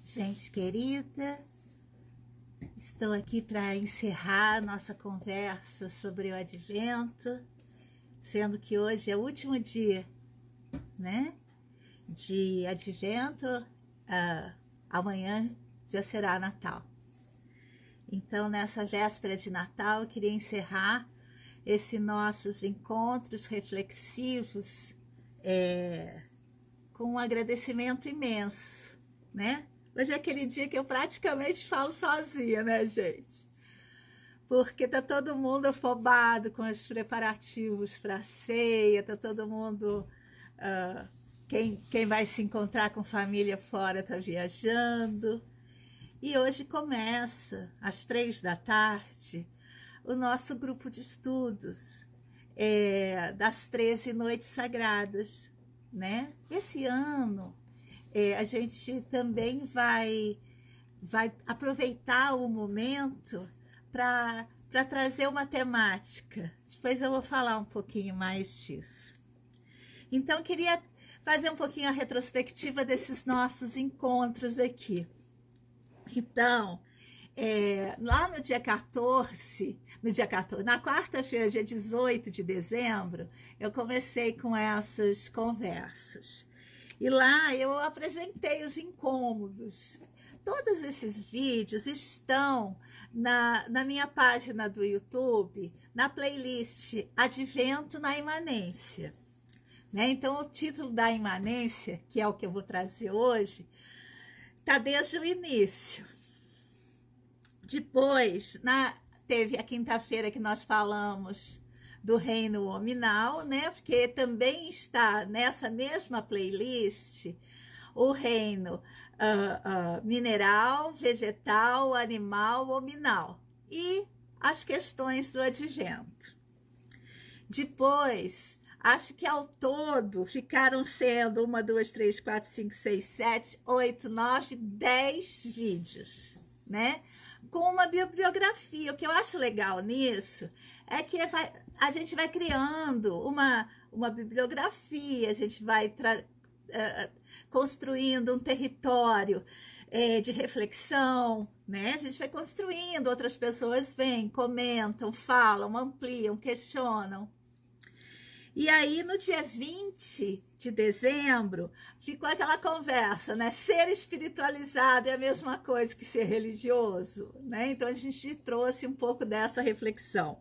Gente querida, estou aqui para encerrar nossa conversa sobre o Advento, sendo que hoje é o último dia, né, de Advento. Amanhã já será Natal. Então, nessa véspera de Natal, eu queria encerrar esses nossos encontros reflexivos com um agradecimento imenso, né? Hoje é aquele dia que eu praticamente falo sozinha, né, gente? Porque tá todo mundo afobado com os preparativos para a ceia, tá todo mundo... quem vai se encontrar com família fora tá viajando. E hoje começa, às 15h, o nosso grupo de estudos das 13 noites sagradas, né? Esse ano... a gente também vai aproveitar o momento para trazer uma temática. Depois eu vou falar um pouquinho mais disso. Então, queria fazer um pouquinho a retrospectiva desses nossos encontros aqui. Então, lá no dia 14, na quarta-feira, dia 18 de dezembro, eu comecei com essas conversas. E lá eu apresentei os incômodos. Todos esses vídeos estão na minha página do YouTube, na playlist Advento na Imanência. Né? Então, o título da imanência, que é o que eu vou trazer hoje, está desde o início. Depois, teve a quinta-feira que nós falamos do reino hominal, né? Porque também está nessa mesma playlist o reino mineral, vegetal, animal, hominal e as questões do advento. Depois, acho que ao todo ficaram sendo 1, 2, 3, 4, 5, 6, 7, 8, 9, 10 vídeos, né? Com uma bibliografia. O que eu acho legal nisso é que a gente vai criando uma bibliografia, a gente vai construindo um território de reflexão, né? A gente vai construindo, outras pessoas vêm, comentam, falam, ampliam, questionam. E aí, no dia 20 de dezembro, ficou aquela conversa, né? Ser espiritualizado é a mesma coisa que ser religioso, né? Então, a gente trouxe um pouco dessa reflexão.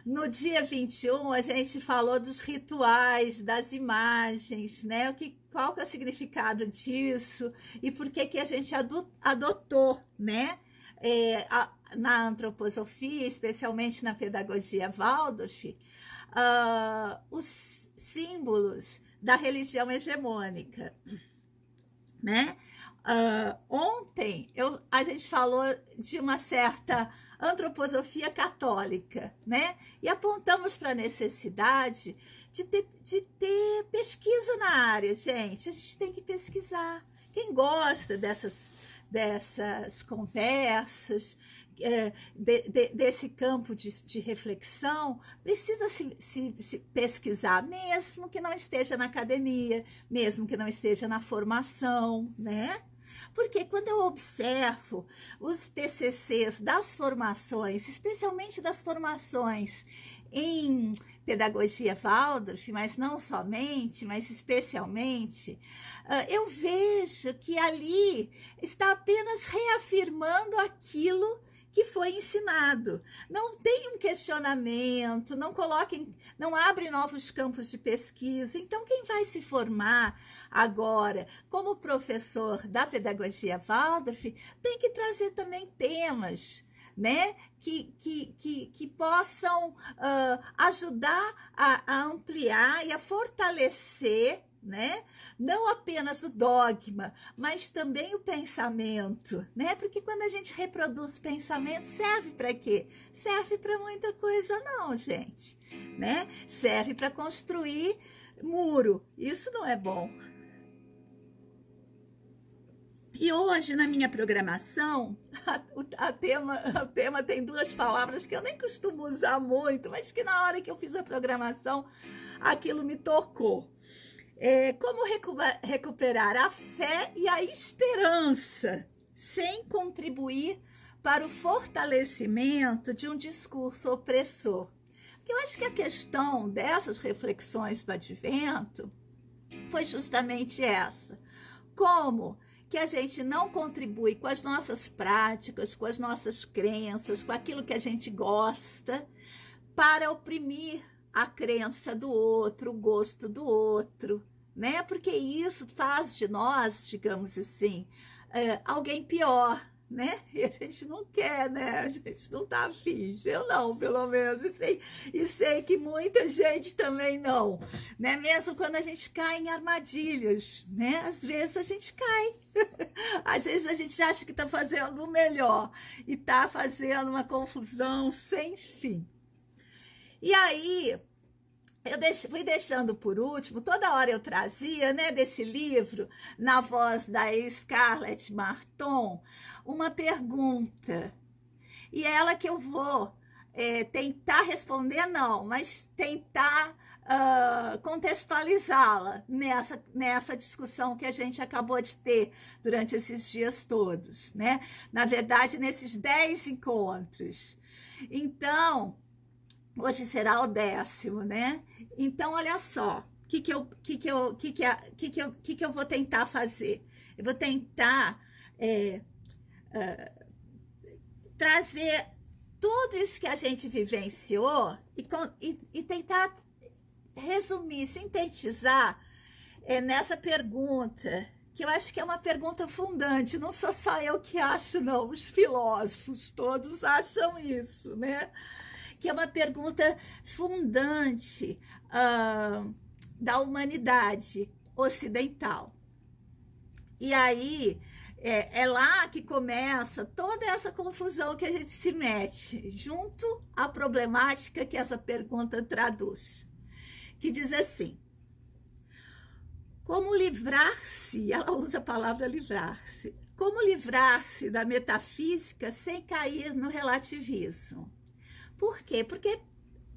No dia 21, a gente falou dos rituais, das imagens, né? Qual que é o significado disso e por que a gente adotou, né? Na antroposofia, especialmente na pedagogia Waldorf, os símbolos da religião hegemônica, né? Ontem a gente falou de uma certa antroposofia católica, né? E apontamos para a necessidade de ter pesquisa na área, gente. A gente tem que pesquisar. Quem gosta dessas conversas, desse campo de reflexão, precisa se pesquisar, mesmo que não esteja na academia, mesmo que não esteja na formação, né? Porque quando eu observo os TCCs das formações, especialmente das formações em pedagogia Waldorf, mas não somente, mas especialmente, eu vejo que ali está apenas reafirmando aquilo que foi ensinado. Não tem um questionamento, não abre novos campos de pesquisa. Então, quem vai se formar agora como professor da pedagogia Waldorf tem que trazer também temas, né, que possam ajudar a ampliar e a fortalecer, né? Não apenas o dogma, mas também o pensamento, né? Porque quando a gente reproduz pensamento, serve para quê? Serve para muita coisa não, gente, né? Serve para construir muro. Isso não é bom. E hoje, na minha programação, o tema tem 2 palavras que eu nem costumo usar muito, mas que na hora que eu fiz a programação, aquilo me tocou. Como recuperar a fé e a esperança sem contribuir para o fortalecimento de um discurso opressor? Porque eu acho que a questão dessas reflexões do Advento foi justamente essa. Como que a gente não contribui com as nossas práticas, com as nossas crenças, com aquilo que a gente gosta, para oprimir a crença do outro, o gosto do outro, né? Porque isso faz de nós, digamos assim, alguém pior, né? E a gente não quer, né? A gente não tá afim. Eu não, pelo menos. E sei que muita gente também não, né? Mesmo quando a gente cai em armadilhas, né? Às vezes a gente cai. Às vezes a gente acha que tá fazendo o melhor e tá fazendo uma confusão sem fim. E aí, fui deixando por último, toda hora eu trazia, né, desse livro, na voz da Scarlett Marton, uma pergunta. E é ela que eu vou tentar responder, não, mas tentar contextualizá-la nessa discussão que a gente acabou de ter durante esses dias todos, né? Na verdade, nesses 10 encontros. Então, hoje será o 10º, né? Então, olha só, o que eu vou tentar fazer? Eu vou tentar trazer tudo isso que a gente vivenciou e tentar resumir, sintetizar nessa pergunta, que eu acho que é uma pergunta fundante. Não sou só eu que acho, não. Os filósofos todos acham isso, né? Que é uma pergunta fundante da humanidade ocidental. E aí, é lá que começa toda essa confusão que a gente se mete, junto à problemática que essa pergunta traduz. Que diz assim: como livrar-se, ela usa a palavra livrar-se, como livrar-se da metafísica sem cair no relativismo? Por quê? Porque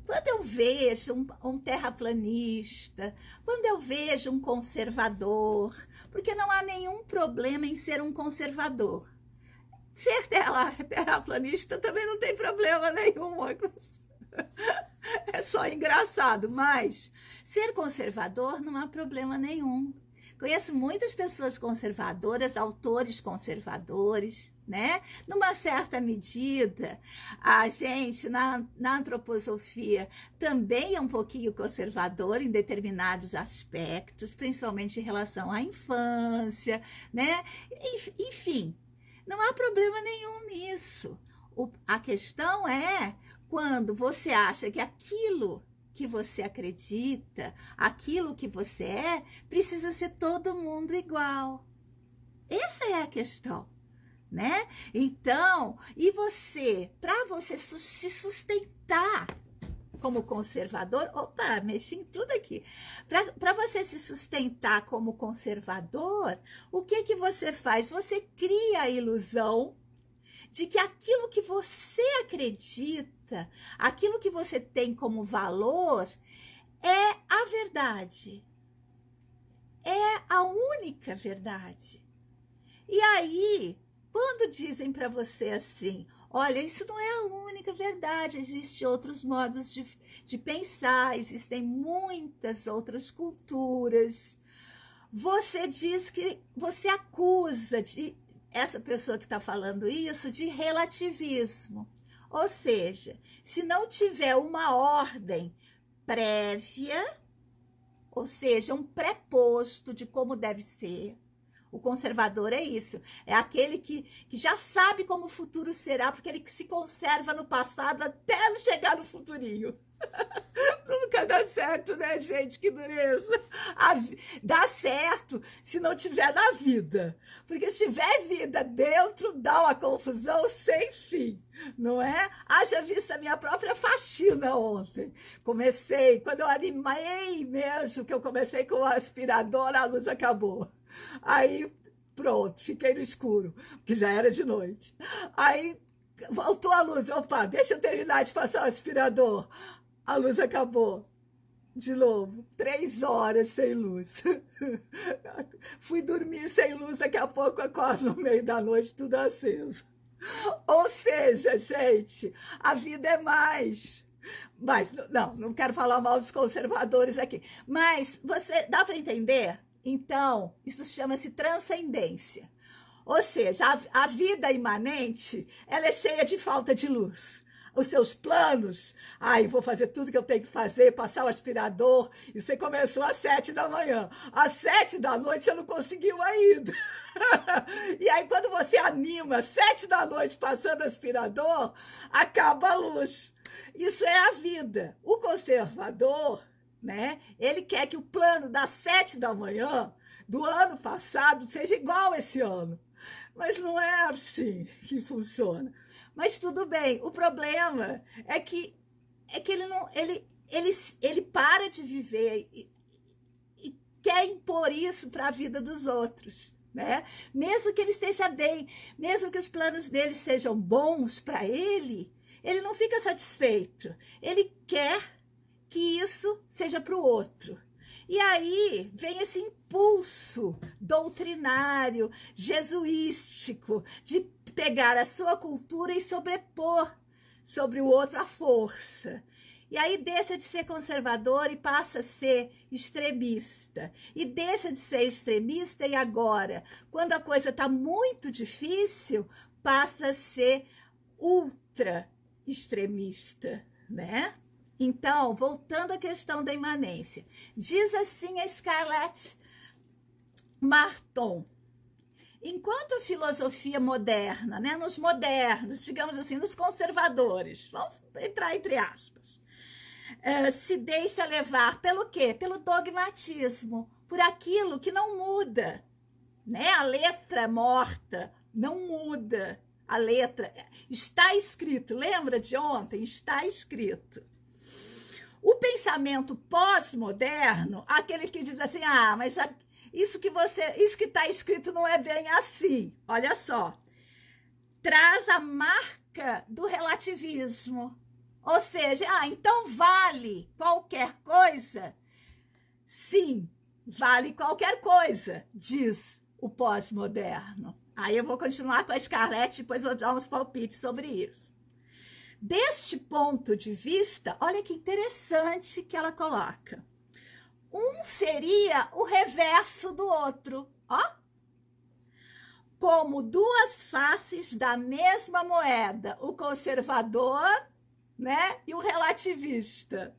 quando eu vejo um terraplanista, quando eu vejo um conservador, porque não há nenhum problema em ser um conservador. Ser terraplanista também não tem problema nenhum. É só engraçado, mas ser conservador não há problema nenhum. Conheço muitas pessoas conservadoras, autores conservadores, né? Numa certa medida, a gente, na antroposofia, também é um pouquinho conservador em determinados aspectos, principalmente em relação à infância, né? Enfim, não há problema nenhum nisso. A questão é quando você acha que aquilo que você acredita, aquilo que você precisa ser todo mundo igual. Essa é a questão, né? Então, e você, para você se sustentar como conservador, opa, mexi em tudo aqui. Para você se sustentar como conservador, o que você faz? Você cria a ilusão de que aquilo que você acredita, aquilo que você tem como valor, é a verdade. É a única verdade. E aí, quando dizem para você assim, olha, isso não é a única verdade, existem outros modos de pensar, existem muitas outras culturas. Você diz que você acusa essa pessoa que está falando isso de relativismo. Ou seja, se não tiver uma ordem prévia, ou seja, um preposto de como deve ser, o conservador é isso, é aquele que já sabe como o futuro será, porque ele se conserva no passado até chegar no futurinho. Nunca dá certo, né, gente? Que dureza. Dá certo se não tiver na vida. Porque se tiver vida dentro, dá uma confusão sem fim, não é? Haja visto a minha própria faxina ontem. Quando eu animei mesmo, que eu comecei com o aspirador, a luz acabou. Aí, pronto, fiquei no escuro, que já era de noite. Aí, voltou a luz. Opa, deixa eu terminar de passar o aspirador. A luz acabou. de novo, 3 horas sem luz. Fui dormir sem luz, daqui a pouco acordo no meio da noite, tudo aceso. Ou seja, gente, a vida é mais. Mas, não quero falar mal dos conservadores aqui. Mas, você dá para entender? Então, isso chama-se transcendência. Ou seja, a vida imanente, ela é cheia de falta de luz. Os seus planos, vou fazer tudo que eu tenho que fazer, passar o aspirador, e você começou às 7 da manhã. Às 7 da noite você não conseguiu ainda. E aí quando você anima, 7 da noite passando aspirador, acaba a luz. Isso é a vida. O conservador, né, ele quer que o plano das 7 da manhã do ano passado seja igual esse ano. Mas não é assim que funciona. Mas tudo bem, o problema é que ele para de viver e quer impor isso para a vida dos outros, né? Mesmo que ele esteja bem, mesmo que os planos dele sejam bons para ele não fica satisfeito. Ele quer que isso seja para o outro. E aí vem esse impulso doutrinário, jesuístico, de pegar a sua cultura e sobrepor sobre o outro a força. E aí deixa de ser conservador e passa a ser extremista. E deixa de ser extremista e agora, quando a coisa está muito difícil, passa a ser ultra extremista, né? Então, voltando à questão da imanência, diz assim a Scarlett Marton: enquanto a filosofia moderna, né, nos modernos, digamos assim, nos conservadores, vamos entrar entre aspas, se deixa levar pelo quê? Pelo dogmatismo, por aquilo que não muda, né? A letra morta não muda, a letra está escrito, lembra de ontem? Está escrito. O pensamento pós-moderno, aquele que diz assim, mas isso que está escrito não é bem assim. Olha só, traz a marca do relativismo. Ou seja, então vale qualquer coisa? Sim, vale qualquer coisa, diz o pós-moderno. Aí eu vou continuar com a Scarlett, depois vou dar uns palpites sobre isso. Deste ponto de vista, olha que interessante que ela coloca. Um seria o reverso do outro, ó. Como duas faces da mesma moeda, o conservador, né, e o relativista.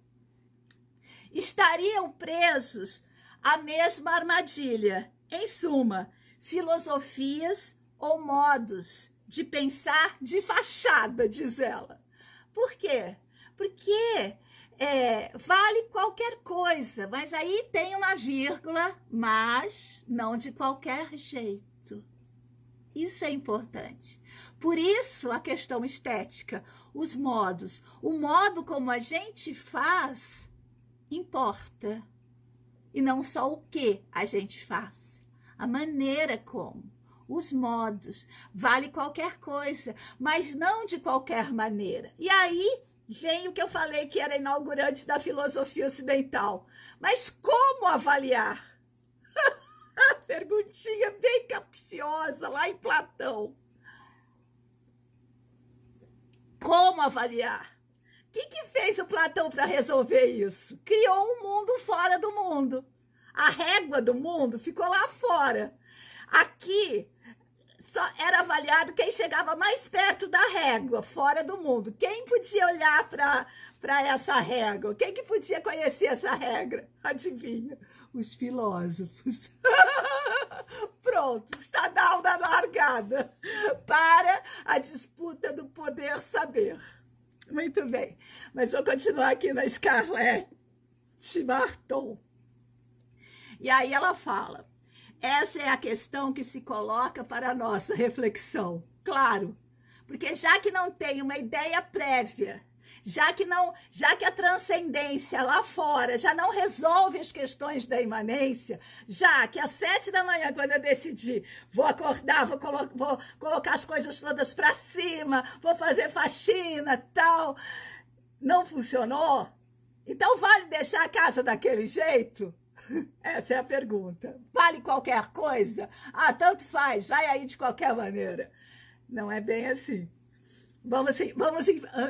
Estariam presos à mesma armadilha. Em suma, filosofias ou modos de pensar de fachada, diz ela. Por quê? Porque vale qualquer coisa, mas aí tem uma vírgula, mas não de qualquer jeito. Isso é importante. Por isso a questão estética, os modos, o modo como a gente faz importa. E não só o que a gente faz, a maneira como. Os modos, vale qualquer coisa, mas não de qualquer maneira. E aí vem o que eu falei que era inaugurante da filosofia ocidental. Mas como avaliar? Perguntinha bem capciosa lá em Platão. Como avaliar? O que fez o Platão para resolver isso? Criou um mundo fora do mundo. A régua do mundo ficou lá fora. Aqui só era avaliado quem chegava mais perto da régua, fora do mundo. Quem podia olhar para essa régua? Quem que podia conhecer essa regra? Adivinha? Os filósofos. Pronto, está dada a largada para a disputa do poder saber. Muito bem, mas vou continuar aqui na Scarlett Marton. E aí ela fala: essa é a questão que se coloca para a nossa reflexão. Claro, porque já que não tem uma ideia prévia, já que a transcendência lá fora já não resolve as questões da imanência, já que às 7 da manhã, quando eu decidi, vou acordar, vou colocar as coisas todas para cima, vou fazer faxina, tal, não funcionou, Então vale deixar a casa daquele jeito? Essa é a pergunta. Vale qualquer coisa? Ah, tanto faz, vai aí de qualquer maneira. Não é bem assim. Vamos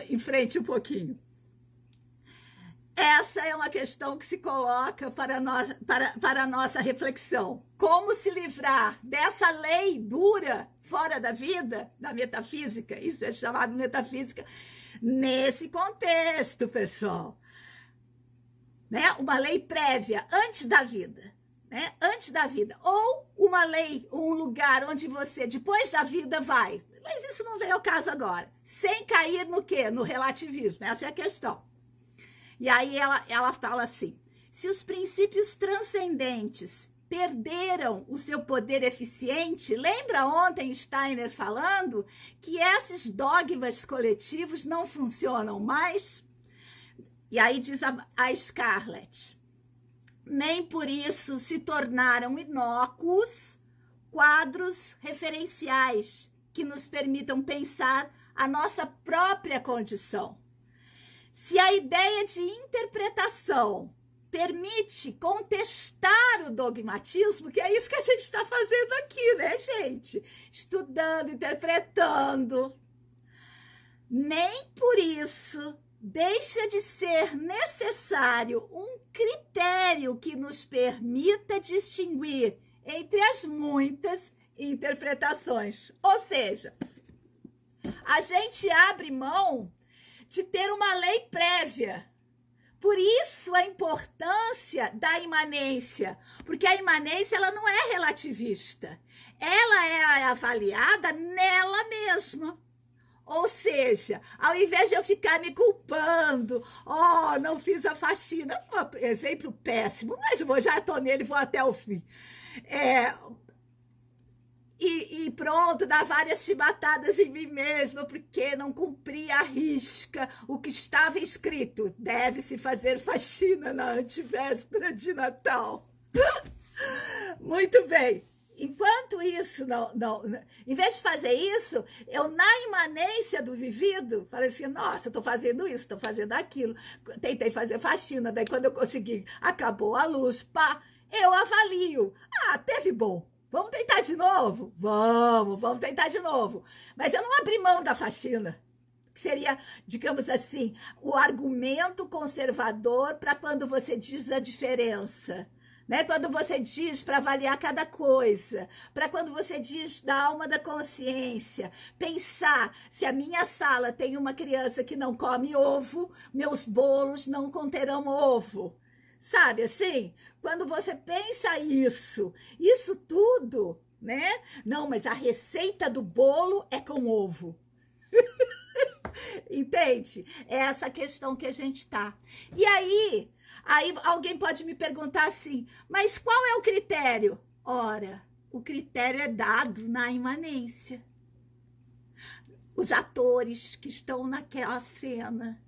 em frente um pouquinho. Essa é uma questão que se coloca para a nossa reflexão. Como se livrar dessa lei dura fora da vida, da metafísica? Isso é chamado metafísica nesse contexto, pessoal. Né? Uma lei prévia antes da vida, né? Antes da vida. Ou uma lei, um lugar onde você, depois da vida, vai. Mas isso não vem ao caso agora. Sem cair no quê? No relativismo. Essa é a questão. E aí ela fala assim: se os princípios transcendentes perderam o seu poder eficiente, lembra ontem Steiner falando que esses dogmas coletivos não funcionam mais? E aí diz a Scarlett: nem por isso se tornaram inócuos quadros referenciais que nos permitam pensar a nossa própria condição. Se a ideia de interpretação permite contestar o dogmatismo, que é isso que a gente está fazendo aqui, né, gente? Estudando, interpretando. Nem por isso deixa de ser necessário um critério que nos permita distinguir entre as muitas interpretações. Ou seja, a gente abre mão de ter uma lei prévia. Por isso a importância da imanência, porque a imanência ela não é relativista, ela é avaliada nela mesma. Ou seja, ao invés de eu ficar me culpando, não fiz a faxina, exemplo péssimo, mas eu já estou nele, vou até o fim. E pronto, dar várias chibatadas em mim mesma, porque não cumpri à risca o que estava escrito. Deve-se fazer faxina na antevéspera de Natal. Muito bem. Enquanto isso, em vez de fazer isso, eu, na imanência do vivido, falei assim: nossa, eu estou fazendo isso, estou fazendo aquilo. Tentei fazer faxina, daí quando eu consegui, acabou a luz, pá, eu avalio. Ah, teve bom. Vamos tentar de novo? Vamos tentar de novo. Mas eu não abri mão da faxina, que seria, digamos assim, o argumento conservador para quando você diz a diferença, né? Quando você diz para avaliar cada coisa, para quando você diz da alma da consciência, pensar se a minha sala tem uma criança que não come ovo, meus bolos não conterão ovo. Sabe assim? Quando você pensa isso tudo, né? Não, mas a receita do bolo é com ovo. Entende? É essa questão que a gente tá. E aí alguém pode me perguntar assim: mas qual é o critério? Ora, o critério é dado na imanência. Os atores que estão naquela cena,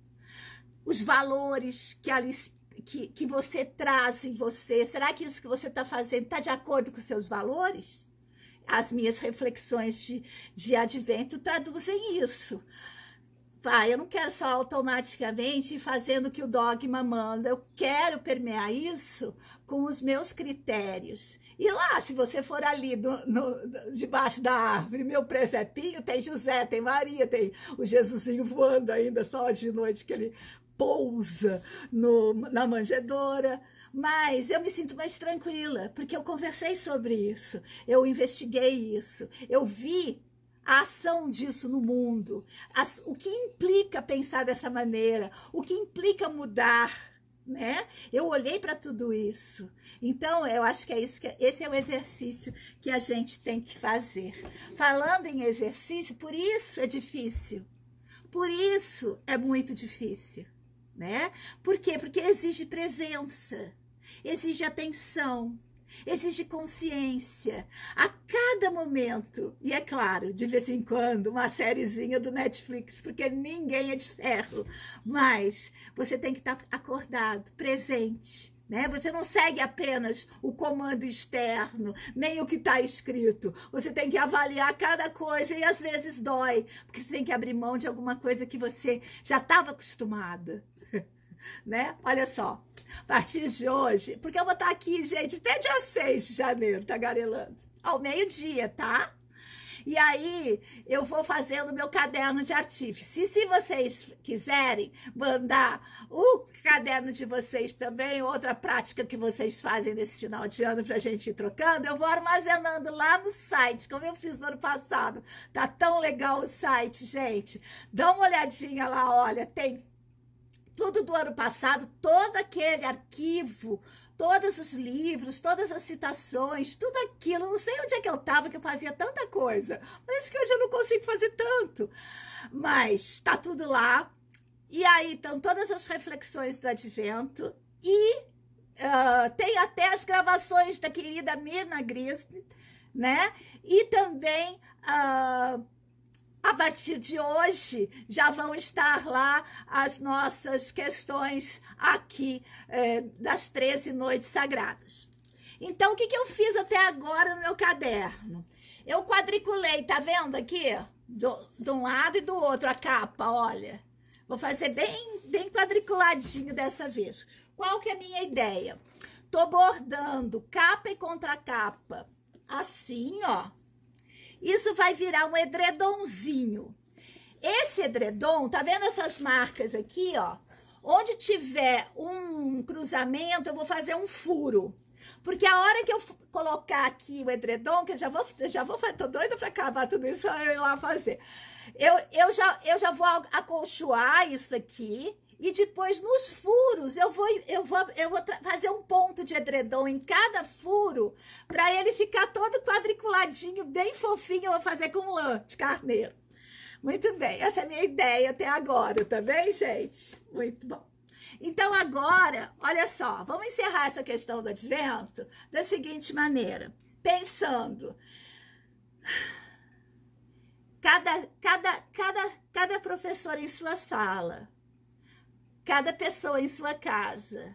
os valores que ali que você traz em você, será que isso que você está fazendo está de acordo com os seus valores? As minhas reflexões de advento traduzem isso. Eu não quero só automaticamente ir fazendo o que o dogma manda, eu quero permear isso com os meus critérios. E lá, se você for ali debaixo da árvore, meu presepinho, tem José, tem Maria, tem o Jesusinho voando ainda só de noite, que ele pousa na manjedoura, mas eu me sinto mais tranquila, porque eu conversei sobre isso, eu investiguei isso, eu vi a ação disso no mundo, o que implica pensar dessa maneira, o que implica mudar, né? Eu olhei para tudo isso. Então, eu acho que esse é o exercício que a gente tem que fazer. Falando em exercício, por isso é difícil, por isso é muito difícil. Né? Por quê? Porque exige presença, exige atenção, exige consciência a cada momento. E é claro, de vez em quando, uma sériezinha do Netflix, porque ninguém é de ferro. Mas você tem que estar acordado, presente. Né? Você não segue apenas o comando externo, nem o que está escrito. Você tem que avaliar cada coisa e às vezes dói, porque você tem que abrir mão de alguma coisa que você já estava acostumada. né? Olha só, a partir de hoje, porque eu vou estar aqui, gente, até dia 6 de janeiro, tagarelando, ao meio-dia, tá? E aí, eu vou fazendo meu caderno de artífice. E se vocês quiserem mandar o caderno de vocês também, outra prática que vocês fazem nesse final de ano para a gente ir trocando, eu vou armazenando lá no site, como eu fiz no ano passado. Tá tão legal o site, gente. Dá uma olhadinha lá, olha, tem tudo do ano passado, todo aquele arquivo, todos os livros, todas as citações, tudo aquilo. Não sei onde é que eu estava, que eu fazia tanta coisa. Parece que hoje eu não consigo fazer tanto. Mas está tudo lá. E aí estão todas as reflexões do Advento. E tem até as gravações da querida Mirna Grisne, né? E também... a partir de hoje, já vão estar lá as nossas questões aqui das 13 noites sagradas. Então, o que eu fiz até agora no meu caderno? Eu quadriculei, tá vendo aqui? De um lado e do outro a capa, olha. Vou fazer bem quadriculadinho dessa vez. Qual que é a minha ideia? Tô bordando capa e contracapa, assim, ó. Isso vai virar um edredomzinho. Esse edredom, tá vendo essas marcas aqui, ó? Onde tiver um cruzamento, eu vou fazer um furo. Porque a hora que eu colocar aqui o edredom, que eu já vou tô doida para acabar tudo isso, eu ir lá fazer. Eu já vou acolchoar isso aqui. E depois, nos furos, eu vou fazer um ponto de edredom em cada furo, para ele ficar todo quadriculadinho, bem fofinho. Eu vou fazer com lã de carneiro. Muito bem, essa é a minha ideia até agora, tá bem, gente? Muito bom. Então, agora, olha só, vamos encerrar essa questão do Advento da seguinte maneira, pensando... Cada professor em sua sala, cada pessoa em sua casa,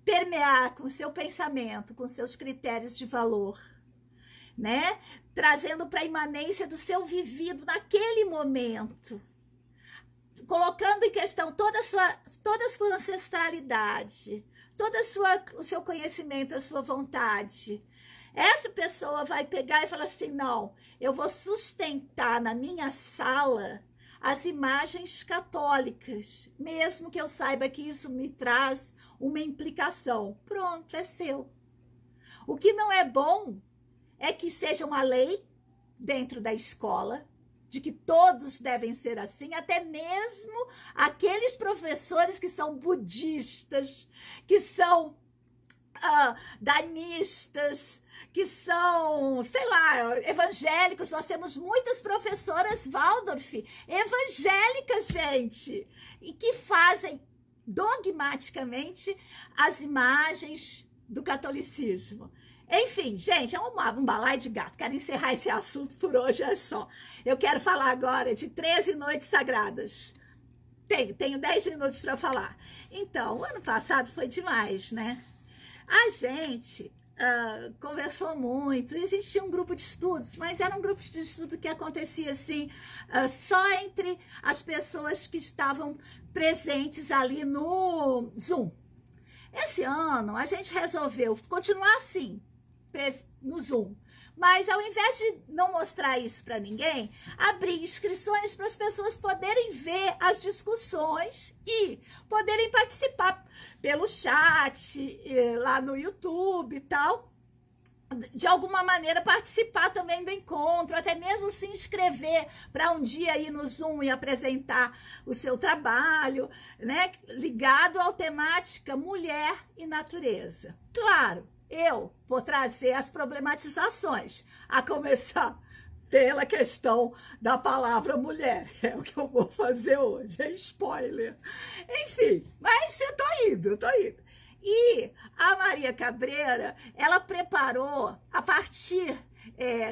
permear com seu pensamento, com seus critérios de valor, né? Trazendo para a imanência do seu vivido naquele momento, colocando em questão toda a sua ancestralidade, o seu conhecimento, a sua vontade. Essa pessoa vai pegar e falar assim, não, eu vou sustentar na minha sala as imagens católicas, mesmo que eu saiba que isso me traz uma implicação. Pronto, é seu. O que não é bom é que seja uma lei dentro da escola, de que todos devem ser assim, até mesmo aqueles professores que são budistas, que são daimistas, que são, sei lá, evangélicos. Nós temos muitas professoras Waldorf evangélicas, gente, e que fazem dogmaticamente as imagens do catolicismo. Enfim, gente, é um balaio de gato. Quero encerrar esse assunto por hoje, é só. Eu quero falar agora de 13 noites sagradas. Tenho 10 minutos para falar. Então, o ano passado foi demais, né? A gente conversou muito, e a gente tinha um grupo de estudos, mas era um grupo de estudo que acontecia assim, só entre as pessoas que estavam presentes ali no Zoom. Esse ano, a gente resolveu continuar assim, no Zoom. Mas, ao invés de não mostrar isso para ninguém, abrir inscrições para as pessoas poderem ver as discussões e poderem participar pelo chat, lá no YouTube e tal. De alguma maneira, participar também do encontro, até mesmo se inscrever para um dia ir no Zoom e apresentar o seu trabalho, né? Ligado à temática mulher e natureza. Claro, eu vou trazer as problematizações, a começar pela questão da palavra mulher. É o que eu vou fazer hoje, é spoiler. Enfim, mas eu tô indo. E a Maria Cabreira, ela preparou, a partir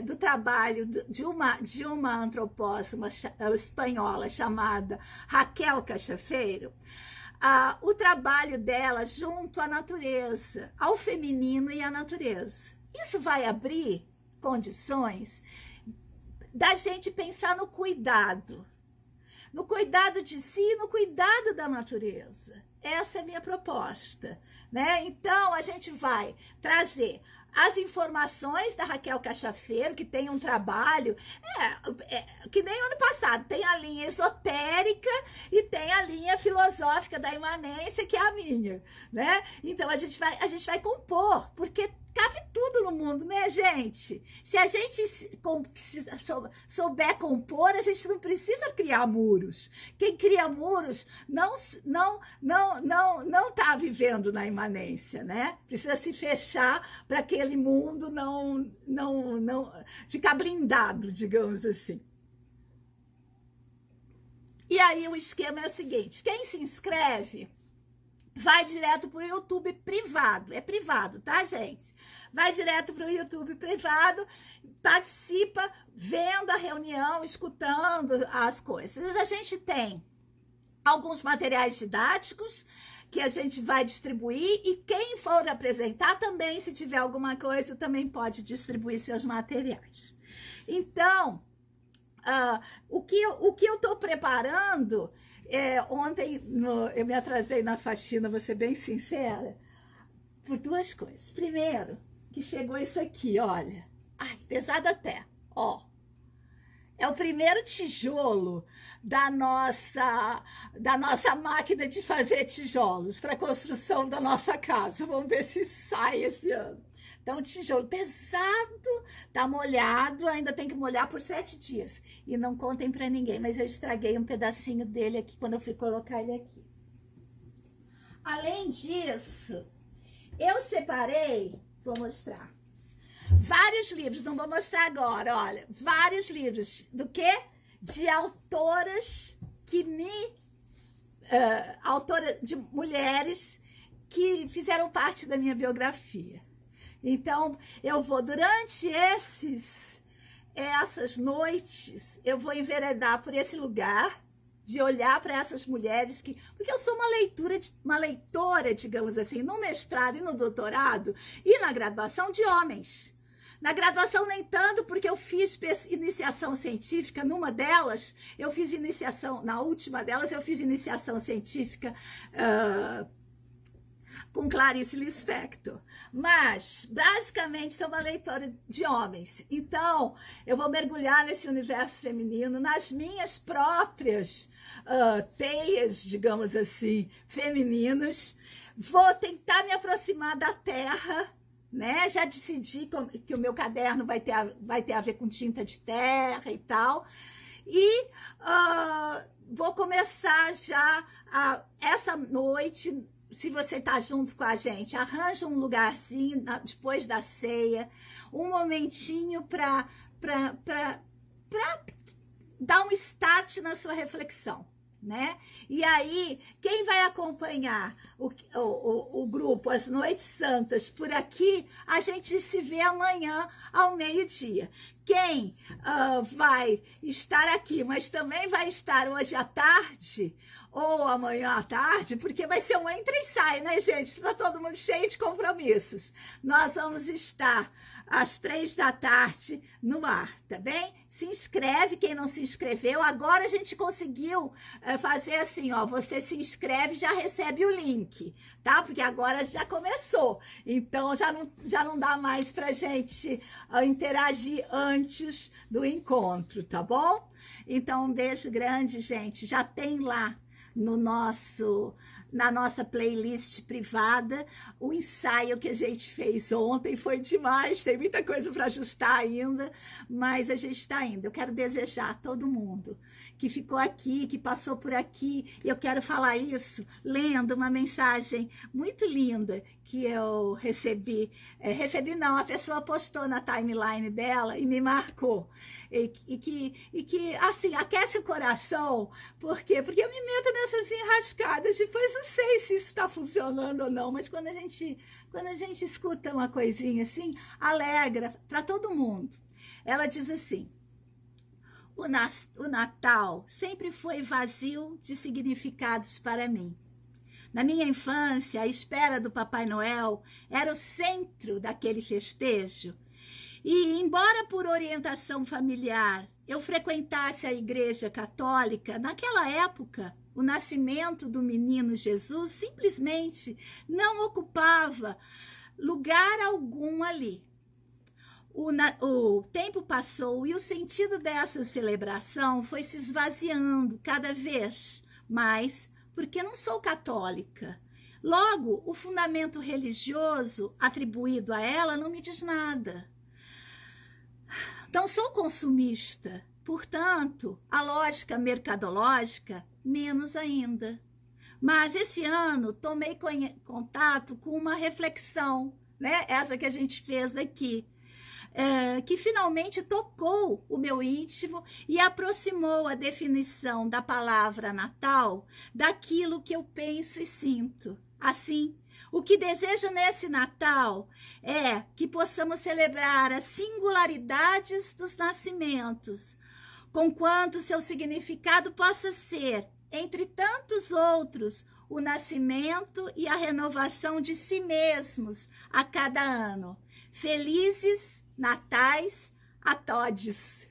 do trabalho de uma antropóloga espanhola chamada Raquel Cachafeiro, o trabalho dela junto à natureza, ao feminino e à natureza. Isso vai abrir condições da gente pensar no cuidado, no cuidado de si e no cuidado da natureza. Essa é a minha proposta, né? Então, a gente vai trazer as informações da Raquel Cachafeiro, que tem um trabalho, que nem ano passado, tem a linha esotérica e tem a linha filosófica da imanência, que é a minha, né? Então, a gente vai compor, porque cabe tudo no mundo, né, gente? Se a gente souber compor, a gente não precisa criar muros. Quem cria muros não tá vivendo na imanência, né? Precisa se fechar para aquele mundo não ficar blindado, digamos assim. E aí o esquema é o seguinte: quem se inscreve vai direto para o YouTube privado. É privado, tá, gente? Vai direto para o YouTube privado, participa vendo a reunião, escutando as coisas. A gente tem alguns materiais didáticos que a gente vai distribuir, e quem for apresentar também, se tiver alguma coisa, também pode distribuir seus materiais. Então, o que eu estou preparando... ontem eu me atrasei na faxina, vou ser bem sincera, por duas coisas. Primeiro, que chegou isso aqui, olha. Ai, pesado até, ó. É o primeiro tijolo da nossa máquina de fazer tijolos para a construção da nossa casa. Vamos ver se sai esse ano. Então, tijolo pesado, tá molhado, ainda tem que molhar por 7 dias. E não contem para ninguém, mas eu estraguei um pedacinho dele aqui quando eu fui colocar ele aqui. Além disso, eu separei, vou mostrar, vários livros, não vou mostrar agora, olha, vários livros, do quê? De autoras que autora de mulheres que fizeram parte da minha biografia. Então, eu vou, durante essas noites, eu vou enveredar por esse lugar, de olhar para essas mulheres porque eu sou uma leitora, digamos assim, no mestrado e no doutorado e na graduação de homens. Na graduação nem tanto, porque eu fiz iniciação científica numa delas, na última delas, eu fiz iniciação científica com Clarice Lispector. Mas, basicamente, sou uma leitora de homens. Então, eu vou mergulhar nesse universo feminino, nas minhas próprias teias, digamos assim, femininas. Vou tentar me aproximar da terra, né? Já decidi que o meu caderno vai ter a ver com tinta de terra e tal. E vou começar já essa noite. Se você está junto com a gente, arranja um lugarzinho depois da ceia, um momentinho para dar um start na sua reflexão, né? E aí, quem vai acompanhar o grupo As Noites Santas por aqui, a gente se vê amanhã ao meio-dia. Quem vai estar aqui, mas também vai estar hoje à tarde ou amanhã à tarde, porque vai ser um entra e sai, né, gente? Tá todo mundo cheio de compromissos. Nós vamos estar às 3 da tarde no ar, tá bem? Se inscreve, quem não se inscreveu. Agora a gente conseguiu fazer assim, ó, você se inscreve e já recebe o link, tá? Porque agora já começou. Então já não dá mais pra gente interagir antes do encontro, tá bom? Então um beijo grande, gente. Já tem lá na nossa playlist privada, o ensaio que a gente fez ontem foi demais, tem muita coisa para ajustar ainda, mas a gente está indo. Eu quero desejar a todo mundo que ficou aqui, que passou por aqui, e eu quero falar isso lendo uma mensagem muito linda que eu recebi. Recebi não, a pessoa postou na timeline dela e me marcou. E que assim, aquece o coração. Por quê? Porque eu me meto nessas enrascadas, depois não sei se isso está funcionando ou não, mas quando a gente escuta uma coisinha assim, alegra para todo mundo. Ela diz assim: o Natal sempre foi vazio de significados para mim. Na minha infância, a espera do Papai Noel era o centro daquele festejo. E, embora por orientação familiar eu frequentasse a igreja católica, naquela época, o nascimento do menino Jesus simplesmente não ocupava lugar algum ali. O tempo passou e o sentido dessa celebração foi se esvaziando cada vez mais, porque não sou católica. Logo, o fundamento religioso atribuído a ela não me diz nada. Não sou consumista, portanto, a lógica mercadológica, menos ainda. Mas esse ano tomei contato com uma reflexão, né? Essa que a gente fez daqui, que finalmente tocou o meu íntimo e aproximou a definição da palavra Natal daquilo que eu penso e sinto. Assim, o que desejo nesse Natal é que possamos celebrar as singularidades dos nascimentos, conquanto seu significado possa ser, entre tantos outros, o nascimento e a renovação de si mesmos a cada ano. Felizes Natais a todos!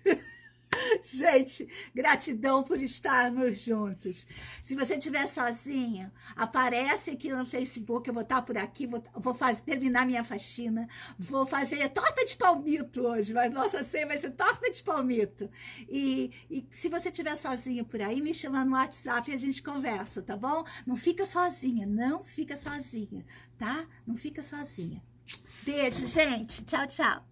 Gente, gratidão por estarmos juntos. Se você estiver sozinho, aparece aqui no Facebook, eu vou estar por aqui, vou terminar minha faxina, vou fazer torta de palmito hoje, mas nossa ceia vai ser torta de palmito. E se você estiver sozinho por aí, me chama no WhatsApp e a gente conversa, tá bom? Não fica sozinha, não fica sozinha, tá? Não fica sozinha. Beijo, gente. Tchau, tchau.